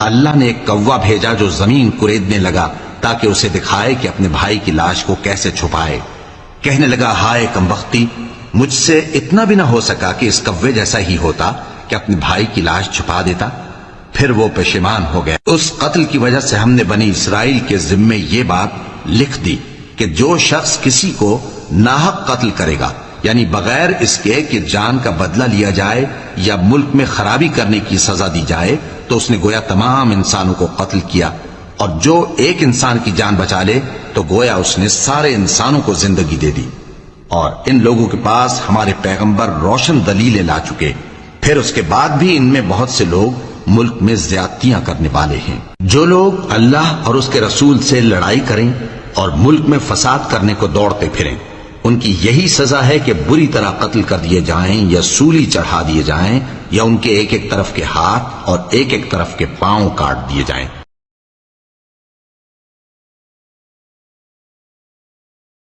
اللہ نے ایک کوا بھیجا جو زمین کریدنے لگا تاکہ اسے دکھائے کہ اپنے بھائی کی لاش کو کیسے چھپائے۔ کہنے لگا ہائے کمبختی، مجھ سے اتنا بھی نہ ہو سکا کہ اس کوے جیسا ہی ہوتا کہ اپنے بھائی کی لاش چھپا دیتا۔ پھر وہ پشیمان ہو گیا۔ اس قتل کی وجہ سے ہم نے بنی اسرائیل کے ذمے یہ بات لکھ دی کہ جو شخص کسی کو ناحق قتل کرے گا، یعنی بغیر اس کے کہ جان کا بدلہ لیا جائے یا ملک میں خرابی کرنے کی سزا دی جائے، تو اس نے گویا تمام انسانوں کو قتل کیا، اور جو ایک انسان کی جان بچا لے تو گویا اس نے سارے انسانوں کو زندگی دے دی۔ اور ان لوگوں کے پاس ہمارے پیغمبر روشن دلیلیں لا چکے، پھر اس کے بعد بھی ان میں بہت سے لوگ ملک میں زیادتیاں کرنے والے ہیں۔ جو لوگ اللہ اور اس کے رسول سے لڑائی کریں اور ملک میں فساد کرنے کو دوڑتے پھریں، ان کی یہی سزا ہے کہ بری طرح قتل کر دیے جائیں یا سولی چڑھا دیے جائیں، یا ان کے ایک ایک طرف کے ہاتھ اور ایک ایک طرف کے پاؤں کاٹ دیے جائیں۔